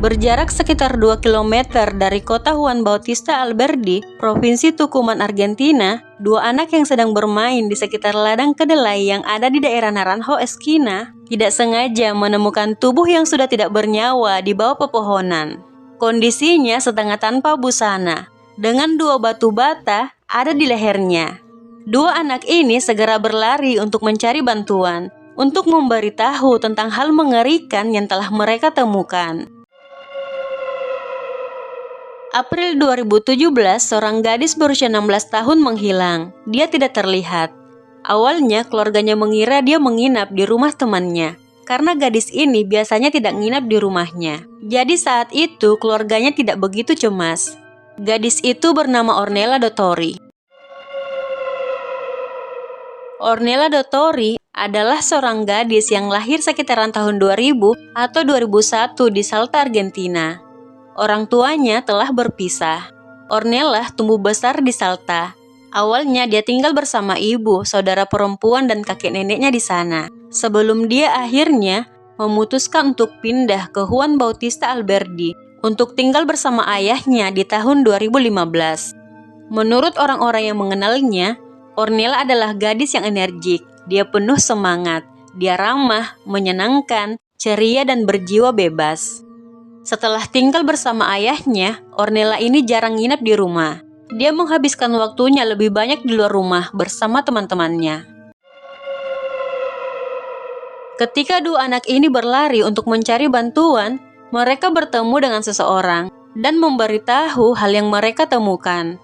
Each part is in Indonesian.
Berjarak sekitar 2 kilometer dari kota Juan Bautista Alberdi, Provinsi Tucumán, Argentina, dua anak yang sedang bermain di sekitar ladang kedelai yang ada di daerah Naranjo Esquina tidak sengaja menemukan tubuh yang sudah tidak bernyawa di bawah pepohonan. Kondisinya setengah tanpa busana, dengan 2 batu bata ada di lehernya. Dua anak ini segera berlari untuk mencari bantuan, untuk memberitahu tentang hal mengerikan yang telah mereka temukan. April 2017, seorang gadis berusia 16 tahun menghilang. Dia tidak terlihat. Awalnya keluarganya mengira dia menginap di rumah temannya, karena gadis ini biasanya tidak menginap di rumahnya. Jadi saat itu keluarganya tidak begitu cemas. Gadis itu bernama Ornella Dottori. Ornella Dottori adalah seorang gadis yang lahir sekitaran tahun 2000 atau 2001 di Salta, Argentina. Orang tuanya telah berpisah. Ornella tumbuh besar di Salta. Awalnya dia tinggal bersama ibu, saudara perempuan dan kakek neneknya di sana. Sebelum dia akhirnya memutuskan untuk pindah ke Juan Bautista Alberdi untuk tinggal bersama ayahnya di tahun 2015. Menurut orang-orang yang mengenalnya, Ornella adalah gadis yang energik. Dia penuh semangat. Dia ramah, menyenangkan, ceria dan berjiwa bebas. Setelah tinggal bersama ayahnya, Ornella ini jarang nginap di rumah. Dia menghabiskan waktunya lebih banyak di luar rumah bersama teman-temannya. Ketika dua anak ini berlari untuk mencari bantuan, mereka bertemu dengan seseorang dan memberitahu hal yang mereka temukan.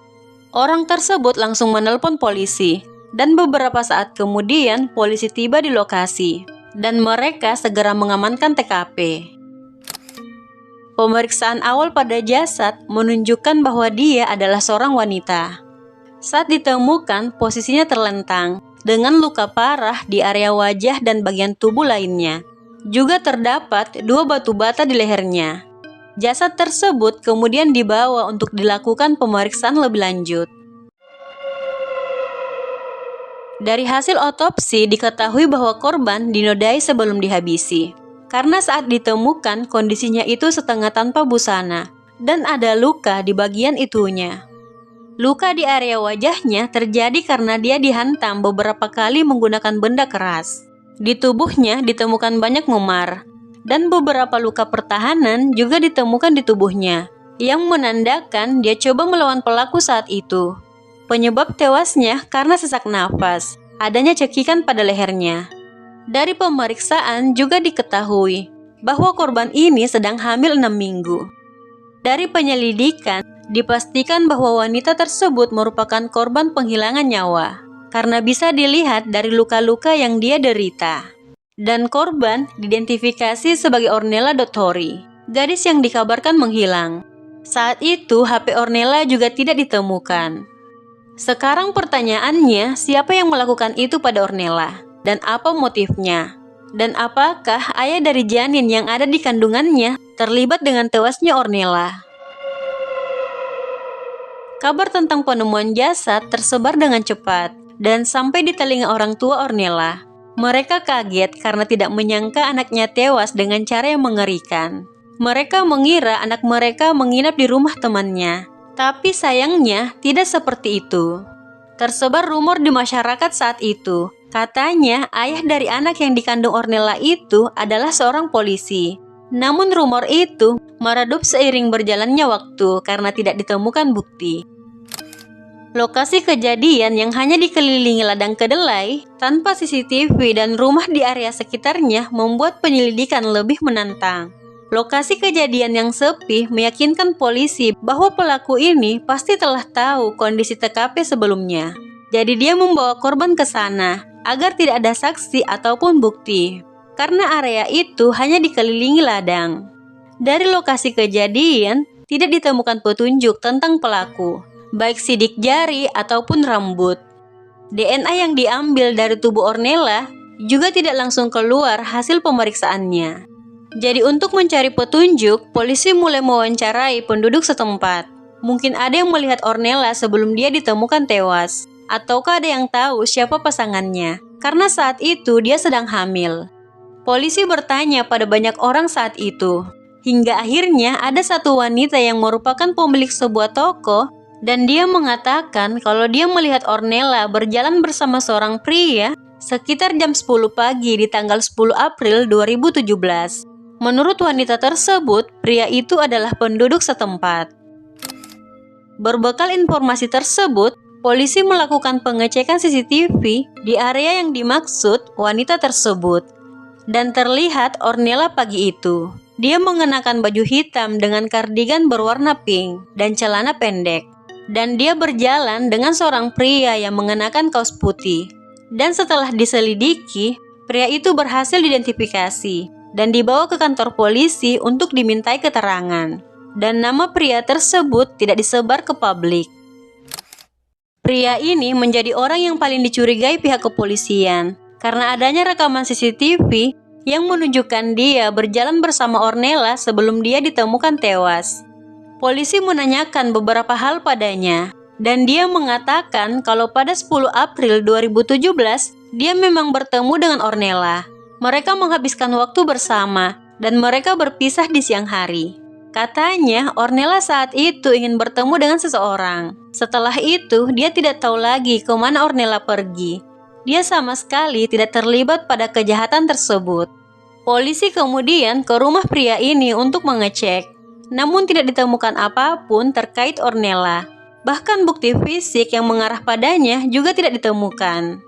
Orang tersebut langsung menelpon polisi, dan beberapa saat kemudian polisi tiba di lokasi, dan mereka segera mengamankan TKP. Pemeriksaan awal pada jasad menunjukkan bahwa dia adalah seorang wanita. Saat ditemukan, posisinya terlentang, dengan luka parah di area wajah dan bagian tubuh lainnya. Juga terdapat 2 batu bata di lehernya. Jasad tersebut kemudian dibawa untuk dilakukan pemeriksaan lebih lanjut. Dari hasil otopsi diketahui bahwa korban dinodai sebelum dihabisi. Karena saat ditemukan kondisinya itu setengah tanpa busana dan ada luka di bagian itunya. Luka di area wajahnya terjadi karena dia dihantam beberapa kali menggunakan benda keras. Di tubuhnya ditemukan banyak memar dan beberapa luka pertahanan juga ditemukan di tubuhnya yang menandakan dia coba melawan pelaku saat itu. Penyebab tewasnya karena sesak nafas, adanya cekikan pada lehernya. Dari pemeriksaan juga diketahui bahwa korban ini sedang hamil 6 minggu. Dari penyelidikan, dipastikan bahwa wanita tersebut merupakan korban penghilangan nyawa karena bisa dilihat dari luka-luka yang dia derita. Dan korban diidentifikasi sebagai Ornella Dottori, gadis yang dikabarkan menghilang. Saat itu HP Ornella juga tidak ditemukan. Sekarang pertanyaannya, siapa yang melakukan itu pada Ornella? Dan apa motifnya? Dan apakah ayah dari janin yang ada di kandungannya terlibat dengan tewasnya Ornella? Kabar tentang penemuan jasad tersebar dengan cepat dan sampai di telinga orang tua Ornella. Mereka kaget karena tidak menyangka anaknya tewas dengan cara yang mengerikan. Mereka mengira anak mereka menginap di rumah temannya, tapi sayangnya tidak seperti itu. Tersebar rumor di masyarakat saat itu. Katanya ayah dari anak yang dikandung Ornella itu adalah seorang polisi. Namun rumor itu meredup seiring berjalannya waktu karena tidak ditemukan bukti. Lokasi kejadian yang hanya dikelilingi ladang kedelai tanpa CCTV dan rumah di area sekitarnya membuat penyelidikan lebih menantang. Lokasi kejadian yang sepi meyakinkan polisi bahwa pelaku ini pasti telah tahu kondisi TKP sebelumnya. Jadi dia membawa korban ke sana agar tidak ada saksi ataupun bukti, karena area itu hanya dikelilingi ladang. Dari lokasi kejadian, tidak ditemukan petunjuk tentang pelaku, baik sidik jari ataupun rambut. DNA yang diambil dari tubuh Ornella juga tidak langsung keluar hasil pemeriksaannya. Jadi untuk mencari petunjuk, polisi mulai mewawancarai penduduk setempat. Mungkin ada yang melihat Ornella sebelum dia ditemukan tewas. Ataukah ada yang tahu siapa pasangannya, karena saat itu dia sedang hamil. Polisi bertanya pada banyak orang saat itu, Hingga akhirnya ada satu wanita yang merupakan pemilik sebuah toko dan dia mengatakan kalau dia melihat Ornella berjalan bersama seorang pria sekitar jam 10 pagi di tanggal 10 April 2017. Menurut wanita tersebut, pria itu adalah penduduk setempat. Berbekal informasi tersebut, polisi melakukan pengecekan CCTV di area yang dimaksud wanita tersebut. Dan terlihat Ornella pagi itu. Dia mengenakan baju hitam dengan kardigan berwarna pink dan celana pendek. Dan dia berjalan dengan seorang pria yang mengenakan kaos putih. Dan setelah diselidiki, pria itu berhasil diidentifikasi dan dibawa ke kantor polisi untuk dimintai keterangan. Dan nama pria tersebut tidak disebar ke publik. Pria ini menjadi orang yang paling dicurigai pihak kepolisian karena adanya rekaman CCTV yang menunjukkan dia berjalan bersama Ornella sebelum dia ditemukan tewas. Polisi menanyakan beberapa hal padanya, dan dia mengatakan kalau pada 10 April 2017, dia memang bertemu dengan Ornella. Mereka menghabiskan waktu bersama, dan mereka berpisah di siang hari. Katanya, Ornella saat itu ingin bertemu dengan seseorang. Setelah itu, dia tidak tahu lagi kemana Ornella pergi. Dia sama sekali tidak terlibat pada kejahatan tersebut. Polisi kemudian ke rumah pria ini untuk mengecek, namun tidak ditemukan apapun terkait Ornella. Bahkan bukti fisik yang mengarah padanya juga tidak ditemukan.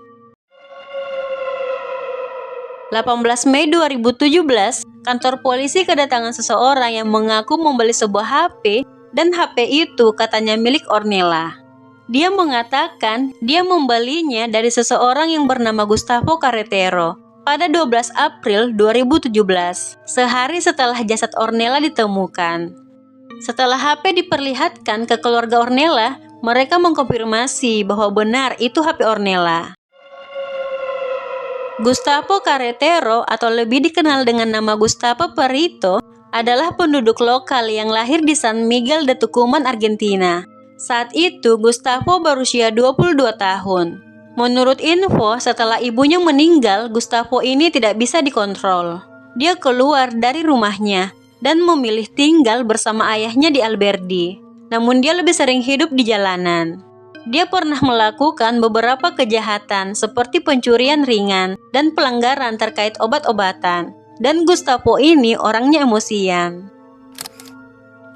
18 Mei 2017, kantor polisi kedatangan seseorang yang mengaku membeli sebuah HP dan HP itu katanya milik Ornella. Dia mengatakan dia membelinya dari seseorang yang bernama Gustavo Carretero pada 12 April 2017, sehari setelah jasad Ornella ditemukan. Setelah HP diperlihatkan ke keluarga Ornella, mereka mengkonfirmasi bahwa benar itu HP Ornella. Gustavo Carretero atau lebih dikenal dengan nama Gustavo Perito adalah penduduk lokal yang lahir di San Miguel de Tucumán, Argentina. Saat itu Gustavo berusia 22 tahun. Menurut info, setelah ibunya meninggal, Gustavo ini tidak bisa dikontrol. Dia keluar dari rumahnya dan memilih tinggal bersama ayahnya di Alberdi. Namun dia lebih sering hidup di jalanan. Dia pernah melakukan beberapa kejahatan seperti pencurian ringan dan pelanggaran terkait obat-obatan. Dan Gustavo ini orangnya emosian.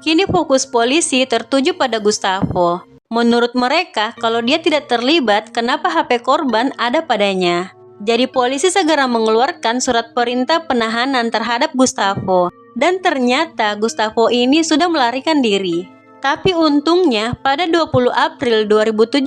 Kini fokus polisi tertuju pada Gustavo. Menurut mereka, kalau dia tidak terlibat, kenapa HP korban ada padanya? Jadi polisi segera mengeluarkan surat perintah penahanan terhadap Gustavo. Dan ternyata Gustavo ini sudah melarikan diri. Tapi untungnya pada 20 April 2017,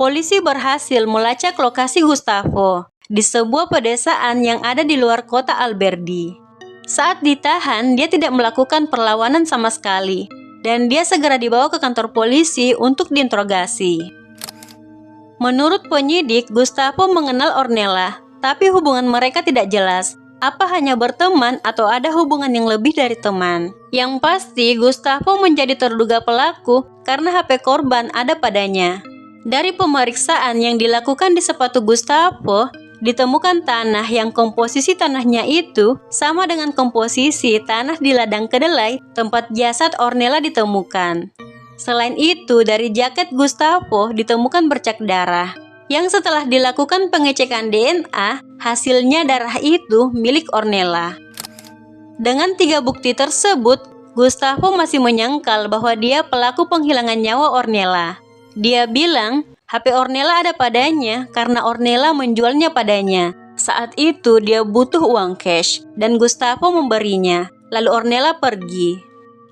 polisi berhasil melacak lokasi Gustavo di sebuah pedesaan yang ada di luar kota Alberdi. Saat ditahan, dia tidak melakukan perlawanan sama sekali, dan dia segera dibawa ke kantor polisi untuk diinterogasi. Menurut penyidik, Gustavo mengenal Ornella, tapi hubungan mereka tidak jelas. Apa hanya berteman atau ada hubungan yang lebih dari teman? Yang pasti, Gustavo menjadi terduga pelaku karena HP korban ada padanya. Dari pemeriksaan yang dilakukan di sepatu Gustavo, ditemukan tanah yang komposisi tanahnya itu sama dengan komposisi tanah di ladang kedelai tempat jasad Ornella ditemukan. Selain itu, dari jaket Gustavo ditemukan bercak darah, yang setelah dilakukan pengecekan DNA, hasilnya darah itu milik Ornella. Dengan 3 bukti tersebut, Gustavo masih menyangkal bahwa dia pelaku penghilangan nyawa Ornella. Dia bilang, HP Ornella ada padanya karena Ornella menjualnya padanya. Saat itu dia butuh uang cash dan Gustavo memberinya, lalu Ornella pergi.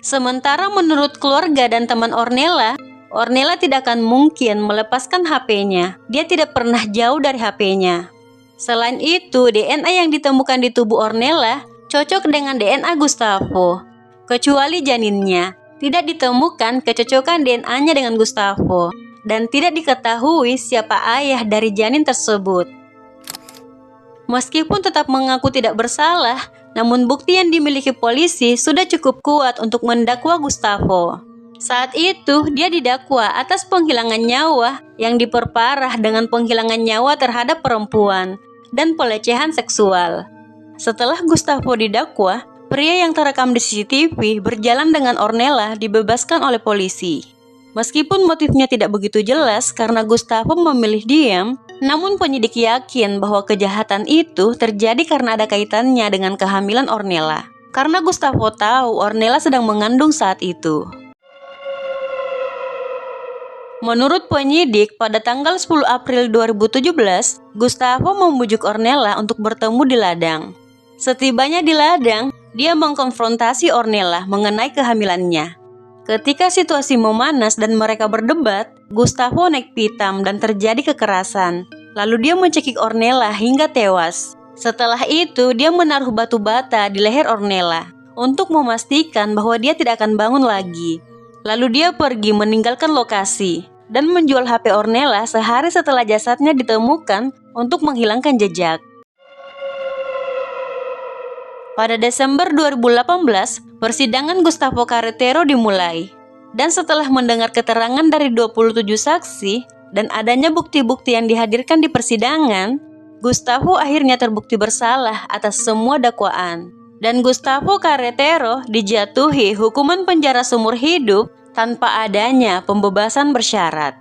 Sementara menurut keluarga dan teman Ornella, Ornella tidak akan mungkin melepaskan HP-nya. Dia tidak pernah jauh dari HP-nya. Selain itu, DNA yang ditemukan di tubuh Ornella cocok dengan DNA Gustavo. Kecuali janinnya, tidak ditemukan kecocokan DNA-nya dengan Gustavo. Dan tidak diketahui siapa ayah dari janin tersebut. Meskipun tetap mengaku tidak bersalah, namun bukti yang dimiliki polisi sudah cukup kuat untuk mendakwa Gustavo. Saat itu, dia didakwa atas penghilangan nyawa yang diperparah dengan penghilangan nyawa terhadap perempuan dan pelecehan seksual. Setelah Gustavo didakwa, Pria yang terekam di CCTV berjalan dengan Ornella dibebaskan oleh polisi. Meskipun motifnya tidak begitu jelas karena Gustavo memilih diam, namun penyidik yakin bahwa kejahatan itu terjadi karena ada kaitannya dengan kehamilan Ornella. Karena Gustavo tahu Ornella sedang mengandung saat itu. Menurut penyidik, pada tanggal 10 April 2017, Gustavo membujuk Ornella untuk bertemu di ladang. Setibanya di ladang, dia mengkonfrontasi Ornella mengenai kehamilannya. Ketika situasi memanas dan mereka berdebat, Gustavo naik pitam dan terjadi kekerasan. Lalu dia mencekik Ornella hingga tewas. Setelah itu, dia menaruh batu bata di leher Ornella untuk memastikan bahwa dia tidak akan bangun lagi. Lalu dia pergi meninggalkan lokasi dan menjual HP Ornella sehari setelah jasadnya ditemukan untuk menghilangkan jejak. Pada Desember 2018, persidangan Gustavo Carretero dimulai. Dan setelah mendengar keterangan dari 27 saksi dan adanya bukti-bukti yang dihadirkan di persidangan, Gustavo akhirnya terbukti bersalah atas semua dakwaan. Dan Gustavo Carretero dijatuhi hukuman penjara seumur hidup tanpa adanya pembebasan bersyarat.